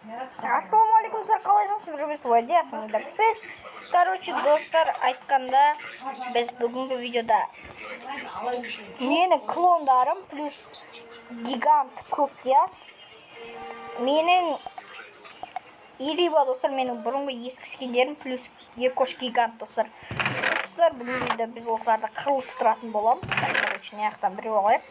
Ассалаумалейкум, сіздер қалайсыңыздар? Біріміз уәдиясыңыздар. Короче, достар, айтқанда біз бүгінгі видеода менің клондарым плюс гигант көктияс, менің Ириба достар, менің бұрынғы ескі скиндерім плюс Еркош гигант достар. Достар, бүгінгі видеода біз осыларды қырылыстыратын боламыз. Короче, неяқтан біреу алайық.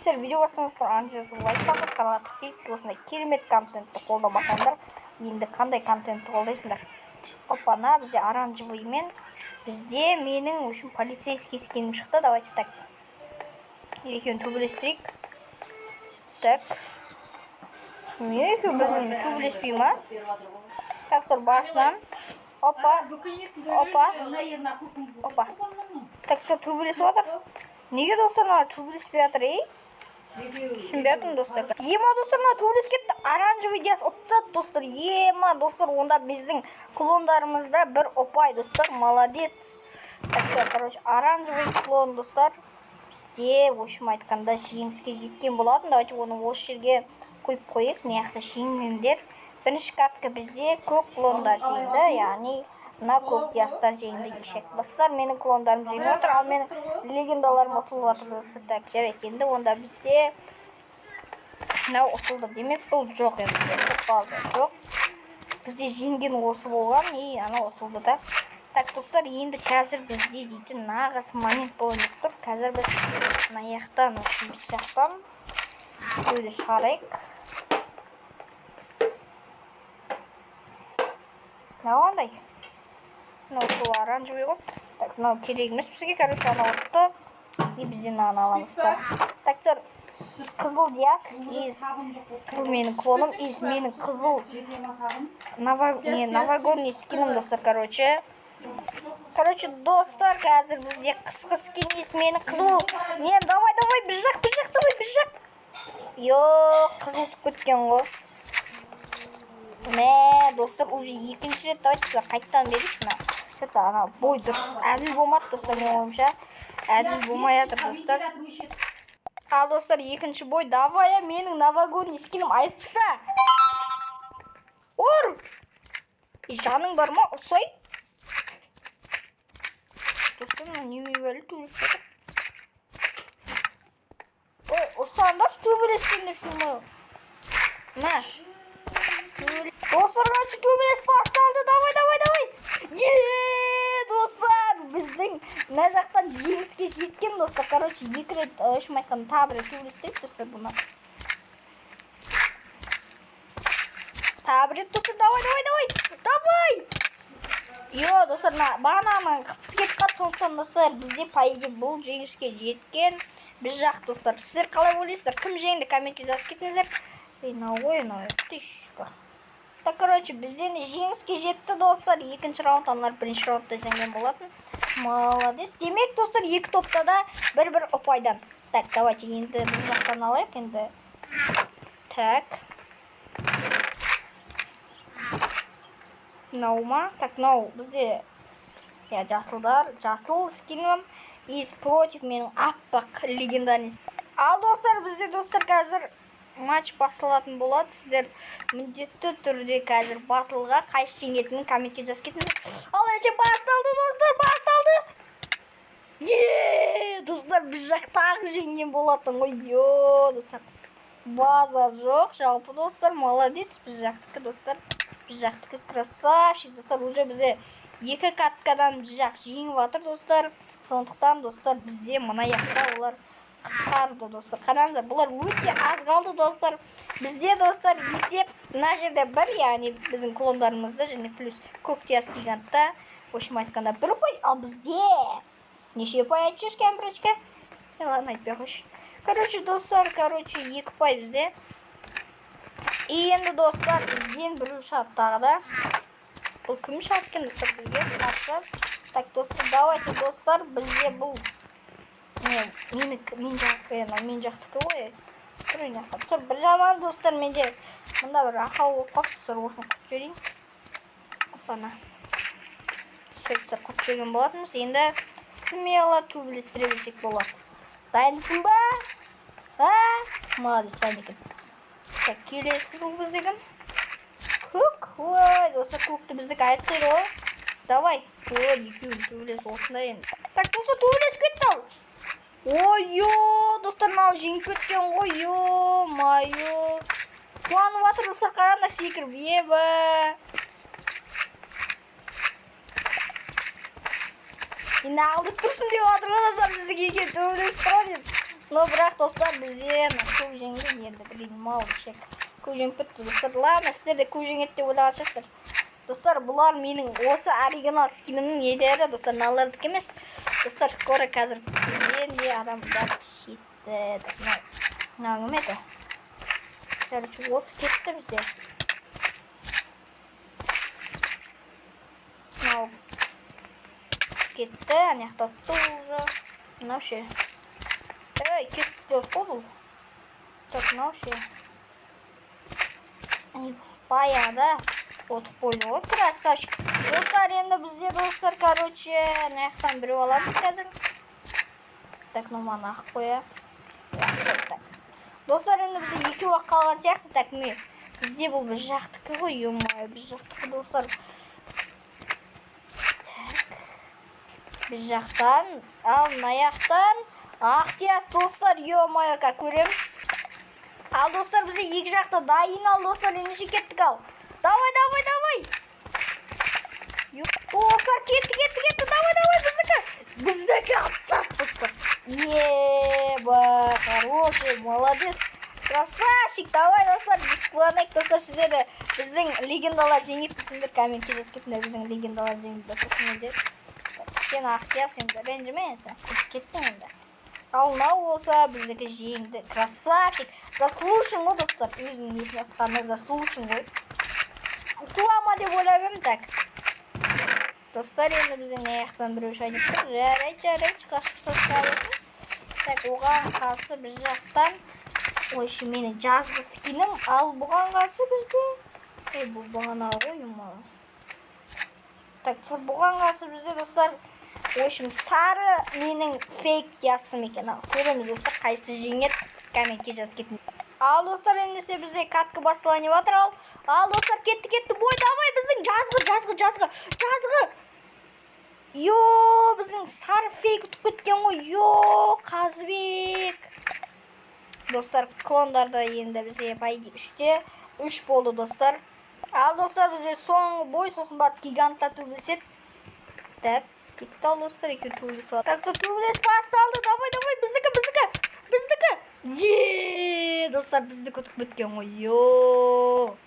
Сіздер видео басыңыз бір анжызғы лайк басып, каналға тіркеліп, осындай керемет контентті қолдамасаңдар, енді қандай контентті қолдайсыңдар? Опана, бізде оранжевый мен, бізде менің үшін полицейский скинім шықты. Давайте так. Екеуін төбелестірейік. Так. Не екеуін төбелеспей ма? Так, сор басынан. Опа. Опа. Опа. Так, сор төбелесіп отыр. Неге достар төбелеспей жатыр, түсінбей жатырмын достар. Ема достар, төбелес кетті. Оранжевый диас ұтсады достар. Ема достар, онда біздің клондарымызда бір опай достар. Молодец. Так, короче, оранжевый клон достар. Бізде, в общем айтқанда, жеңіске жеткен болатын. Давайте оны осы жерге қойып қойық. Неяқта жеңгендер. Бірінші катқа бізде көк клондар жеңді, яғни мына көк диастар жеңді десек. Достар, менің клондарым жеңіп отыр, ал менің легендаларым ұтылып жатыр достар. Так, жарайды, енді онда бізде мынау ұтылды. Демек, бұл жоқ енді. Жоқ. Бізде жеңген осы болған, анау ұтылды да. Так, достар, енді қазір бізде дейтін нағыз момент болып тұр. Қазір біз мына аяқтан осы жақтан өзі шығарайық. Мынау мынау сол оранжевый ғой. Так, мынау керек емес бізге, короче, анау ұтты. И бізден мынаны аламыз да. Так, қызыл диас, қызыл менің клоным, менің қызыл новогодний скинім достар, короче. Короче, достар, қазір бізде қысқы скин, менің қызыл. Не, давай, бір жақ, давай, бір жақ. Йоқ, қызыл түк көткен ғой. Мә, достар, уже екінші рет, давайте сізді қайттан берейік. Что-то ана бой дұрыс әділ болмады достар, мен ойымша. Әділ болмай жатыр достар. Ал достар, екінші бой, давай, менің новогодний скинім айыпса. Ұр! Жаның бар ма? Ұрсай. Достар, неме бәлі төбелес. Ой, ұрсаңдар төбелескенде шумы. Мә. Достар, төбелес басталды. Давай. Достар, біздің мына жақтан жеңіске жеткен достар. Короче, екі рет шым айтқан тағы бір төбелестік достар бұны. Тағы бір рет достар, давай. Йо, достар, бағанағынан қыпсы кетіп қатты, сондықтан достар, бізде пайызы бұл жеңіске жеткен. Біз жақ достар. Сіздер қалай ойлайсыздар? Кім жеңді? Комментке жазып кетіңіздер. Тышка. Так, короче, бізден жеңіске жетті достар. Екінші раунд, аналар бірінші раундта жеңген болатын. Молодец. Демек, достар, екі топта да бір ұпайдан. Так, давайте енді бір жақтан алайық енді. Так. Мынау ма? Так, мынау бізде жасылдар, жасыл скинім. Против менің аппақ легендарный. Ал достар, бізде достар қазір матч басталатын болады. Сіздер міндетті түрде қазір батылға қайсы жеңетінін комментке жазып кетіңіздер. Ал әже басталды достар, басталды. Достар, біз жақтағы жеңген болатын ғой. Достар, база жоқ, жалпы достар, молодец. Біз жақтікі достар, біз жақтікі красавчик достар. Уже бізде екі каткадан біз жақ жеңіп жатыр достар. Сондықтан достар, бізде мына жақта олар қысқарды достар. Қараңыздар, бұлар өте аз қалды достар. Бізде достар есеп мына жерде бір, яғни біздің клондарымызда және плюс көктияс гигантта, общем айтқанда бір ұпай, ал бізде неше ұпай айтшы кәмпірочка? Ладно, айтпай қойшы. Короче, достар, екі ұпай бізде. Енді достар, бізден бір шарт тағы да. Бұл кім шарт екен достар бізге? Так, достар, давайте достар, бізде бұл мен жақтікі ғой. Бір жаман достар, менде мұнда бір ақау болып қап, достар, осыны құт жөрейін. Опана. Сөйтсір құт жөрген болатынбыз. Енді смело төбелестіре берсек болады. Дайынсың ба? Молодец, дайын екен. Так, келесі бұл біздегі. Көк. Ой, достар, көкті біздік айыртыр о. Давай. Ой, екеуін төбелес осындай енді. Так, достар, төбелес кетті ал. Ой-йо, достар, мынау жеңіп кеткен ғой. Ё-майо. Қуанып жатыр, достар, қараңдар секіріп. Ебі. Енді алдып тұрсын деп жатыр ғой, біздің екен төбелес тұрады. Но бірақ, достар, бізде көп жеңген енді білейін мал шек. Көп жеңіп кетті, достар. Ладно, сіздер де көп жеңеді деп ойлаған шығарсыздар. Достар, бұлар менің осы оригинал скинімнің иелері, достар, мыналардікі емес. Достар, скоро қазір бізден де адамдар кетті. Мынау кім еді? Короче, осы кетті бізде. Мынау кетті, аяқта тоже. Мынау ше. Ей, кетті жоқ қой бұл. Так, мынау ше. Баяғыда отып қойды ғой, красавчик. Достар, енді бізде, достар, короче, аяқтан біреу аламыз қазір. Так, норманы ақып қоя. Достар, енді бізде екі уақыт қалған сияқты. Так, бізде бұл біз жақтікі ғой, ё-май, біз жақтікі, достар. Так, біз жақтан, ал аяқтан ақтияс, достар, ё-май, көреміз. Ал, достар, бізде екі жақта дайын ал, достар, ендеше кеттік ал. Давай. Достар, кетті, давай, біздікі атсақ, достар. Еба, хороший, молодец, красавчик, давай, достар, біз қуанайық, достар, сіздерді біздің легендалар жеңіп кетіңдер, комментке жазып кетіңдер, біздің легендалар жеңіп достар. Сен ақтияс енді, ренжіме енді, кеттің енді. Ал мынау болса біздікі жеңді, красавчик, заслушаң ғой, достар, өзінің есіне атқаны заслушаң ғой. Туама деп ойлап ем, так. Достар, енді біздің аяқтан біреу шайнып тұр. Жарайды, қашықса шайысын. Так, оған қарсы біз жақтан. Ойшы, менің жазғы скинім. Ал бұған қарсы бізде. Бұл бұған ал ғой, ұмалы. Так, бұған қарсы бізде, достар. Ойшым, сары менің фейк ясым екен. Көреміз, достар, қайсы жеңет. Комментке жаз кетін. Ал, достар, ендесе бізде катқы басталанып жатыр ал. Ал, достар, кетті. Бой, давай, біздің жазғы. Йо, біздің сары фейк ұтып кеткен ғой. Йо, Қазыбек. Достар, клондарда енді бізде пайды 3-те 3 болды, достар. Ал, достар, бізде соңғы бой, сосын бат гигантта төбілсет. Так, кетті ал, достар, екен төбілсет. Так, со төбілес басталды. Давай, біздікі. Достар, біздікі ұтып кеткен ғой. Йо.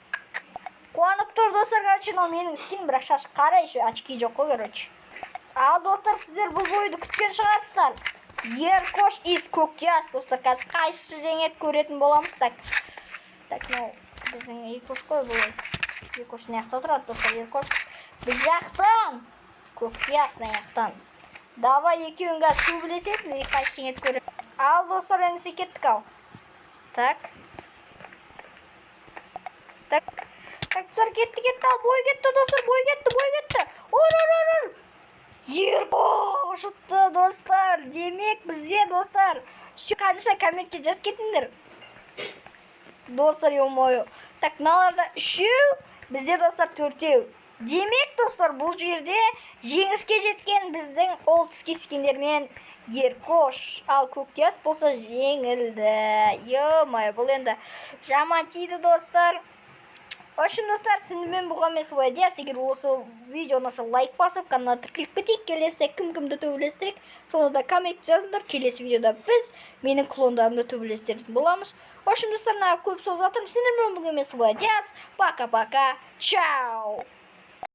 Қуанып тұр, достар, короче, менің скин, бірақ шашы қара, еще очки жоқ қой, короче. Ал, достар, сіздер бұл бойды күткен шығарсыздар. Еркош из көктияс, достар, қазір қайсы жеңет көретін боламыз. Так, біздің Еркош қой бұл. Еркош наяқта тұрады, достар, Еркош. Біз жақтан. Көктияс наяқтан. Давай, екеуін қазір төбелесесің, қайсы жеңет көретін. Ал, достар, ендісе кеттік ал. Так, достар, кетті, ал, бой кетті, достар, бой кетті. Ор. Еркош ұтты, достар. Демек бізде, достар, қанша комментке жаз кетіңдер. Достар, ё-мойо. Так, мыналарда 3-еу, бізде, достар, 4-еу. Демек, достар, бұл жерде жеңіске жеткен біздің олдский скиндермен Еркош. Ал көктияс болса жеңілді. Ё-мойо, бұл енді жаман тиді, достар. Общем, достар, сендермен болған мен солай дейсіз. Егер осы видео ұнаса лайк басып, каналға тіркеліп кетейік. Келесі кім-кімді төбелестірейік. Сонда коммент жазыңдар. Келесі видеода біз менің клондарымды төбелестеретін боламыз. Общем, достар, көп сөз жатырмын. Сендермен болған мен солай дейсіз. Пока-пока. Чао.